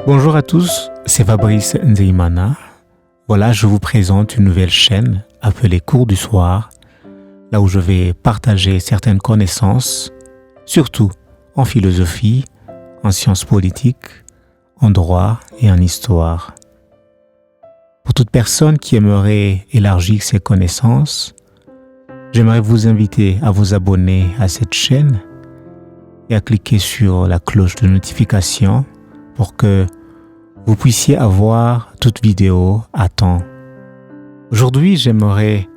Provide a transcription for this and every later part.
Bonjour à tous, c'est Fabrice Nzeimana. Voilà, je vous présente une nouvelle chaîne appelée Cours du soir, là où je vais partager certaines connaissances, surtout en philosophie, en sciences politiques, en droit et en histoire. Pour toute personne qui aimerait élargir ses connaissances, j'aimerais vous inviter à vous abonner à cette chaîne et à cliquer sur la cloche de notification pour que vous puissiez avoir toute vidéo à temps. Aujourd'hui, j'aimerais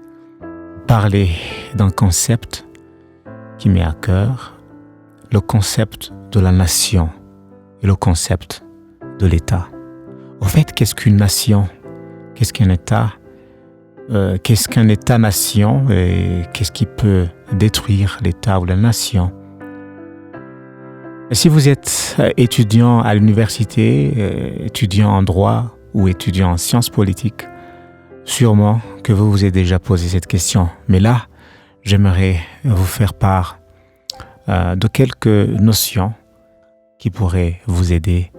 parler d'un concept qui m'est à cœur, le concept de la nation et le concept de l'État. Au fait, qu'est-ce qu'une nation? Qu'est-ce qu'un État? Qu'est-ce qu'un État-nation et qu'est-ce qui peut détruire l'État ou la nation? Si vous êtes étudiant à l'université, étudiant en droit ou étudiant en sciences politiques, sûrement que vous vous êtes déjà posé cette question. Mais là, j'aimerais vous faire part de quelques notions qui pourraient vous aider.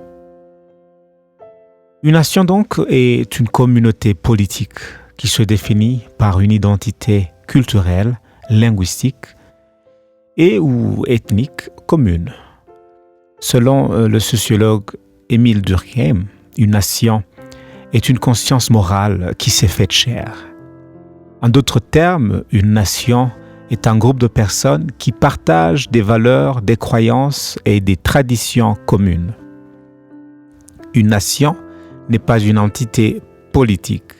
Une nation donc est une communauté politique qui se définit par une identité culturelle, linguistique et ou ethnique commune. Selon le sociologue Émile Durkheim, une nation est une conscience morale qui s'est faite chair. En d'autres termes, une nation est un groupe de personnes qui partagent des valeurs, des croyances et des traditions communes. Une nation n'est pas une entité politique.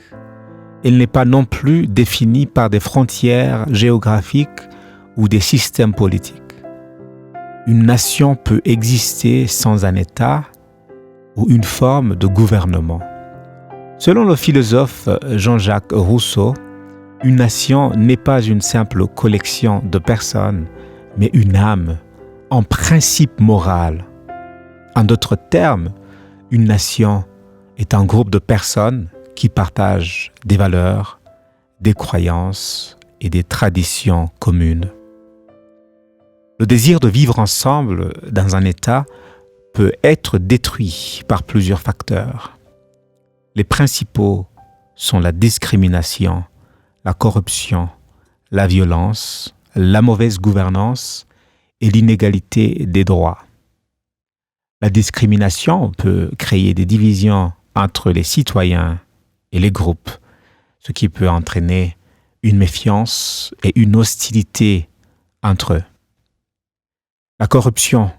Elle n'est pas non plus définie par des frontières géographiques ou des systèmes politiques. Une nation peut exister sans un État ou une forme de gouvernement. Selon le philosophe Jean-Jacques Rousseau, une nation n'est pas une simple collection de personnes, mais une âme, en principe moral. En d'autres termes, une nation est un groupe de personnes qui partagent des valeurs, des croyances et des traditions communes. Le désir de vivre ensemble dans un État peut être détruit par plusieurs facteurs. Les principaux sont la discrimination, la corruption, la violence, la mauvaise gouvernance et l'inégalité des droits. La discrimination peut créer des divisions entre les citoyens et les groupes, ce qui peut entraîner une méfiance et une hostilité entre eux. La corruption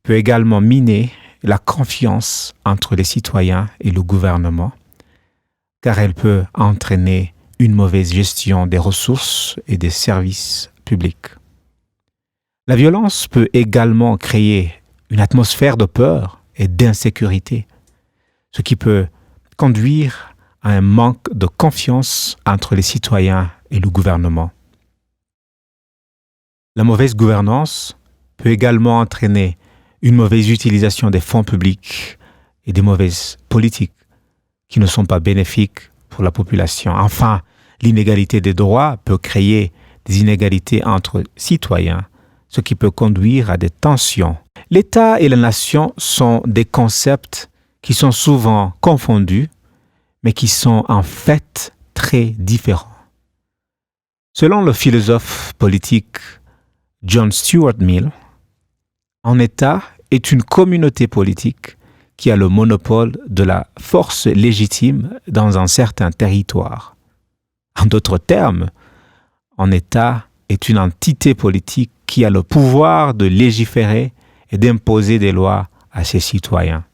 peut également miner la confiance entre les citoyens et le gouvernement, car elle peut entraîner une mauvaise gestion des ressources et des services publics. La violence peut également créer une atmosphère de peur et d'insécurité, ce qui peut conduire à un manque de confiance entre les citoyens et le gouvernement. La mauvaise gouvernance peut également entraîner une mauvaise utilisation des fonds publics et des mauvaises politiques qui ne sont pas bénéfiques pour la population. Enfin, l'inégalité des droits peut créer des inégalités entre citoyens, ce qui peut conduire à des tensions. L'État et la nation sont des concepts qui sont souvent confondus, mais qui sont en fait très différents. Selon le philosophe politique John Stuart Mill, un État est une communauté politique qui a le monopole de la force légitime dans un certain territoire. En d'autres termes, un État est une entité politique qui a le pouvoir de légiférer et d'imposer des lois à ses citoyens.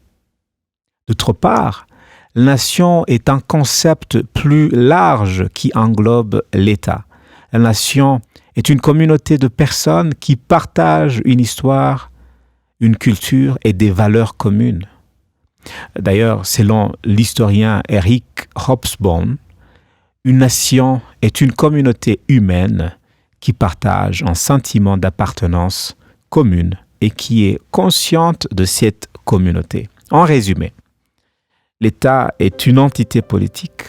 D'autre part, la nation est un concept plus large qui englobe l'État. La nation est une communauté de personnes qui partagent une histoire, une culture et des valeurs communes. D'ailleurs, selon l'historien Eric Hobsbawm, une nation est une communauté humaine qui partage un sentiment d'appartenance commune et qui est consciente de cette communauté. En résumé, l'État est une entité politique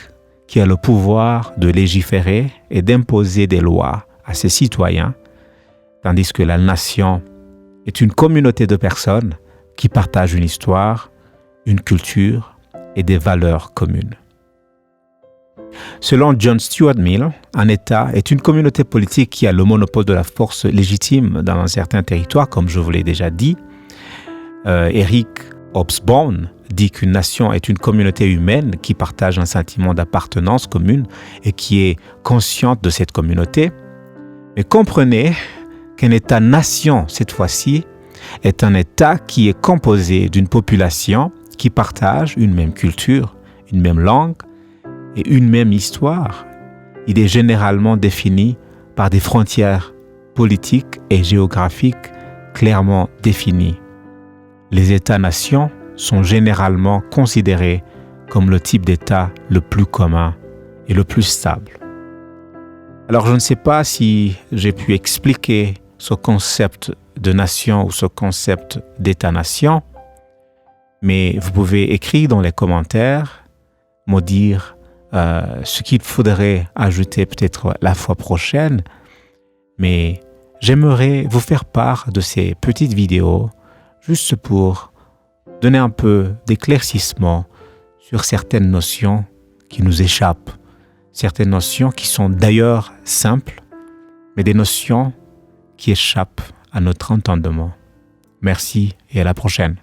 qui a le pouvoir de légiférer et d'imposer des lois à ses citoyens, tandis que la nation est une communauté de personnes qui partagent une histoire, une culture et des valeurs communes. Selon John Stuart Mill, un État est une communauté politique qui a le monopole de la force légitime dans un certain territoire, comme je vous l'ai déjà dit. Eric Hobsbawm dit qu'une nation est une communauté humaine qui partage un sentiment d'appartenance commune et qui est consciente de cette communauté. Mais comprenez qu'un État-nation, cette fois-ci, est un État qui est composé d'une population qui partage une même culture, une même langue et une même histoire. Il est généralement défini par des frontières politiques et géographiques clairement définies. Les États-nations sont généralement considérés comme le type d'État le plus commun et le plus stable. Alors je ne sais pas si j'ai pu expliquer ce concept de nation ou ce concept d'État-nation, mais vous pouvez écrire dans les commentaires, me dire ce qu'il faudrait ajouter peut-être la fois prochaine, mais j'aimerais vous faire part de ces petites vidéos juste pour donner un peu d'éclaircissement sur certaines notions qui nous échappent, certaines notions qui sont d'ailleurs simples, mais des notions qui échappent à notre entendement. Merci et à la prochaine.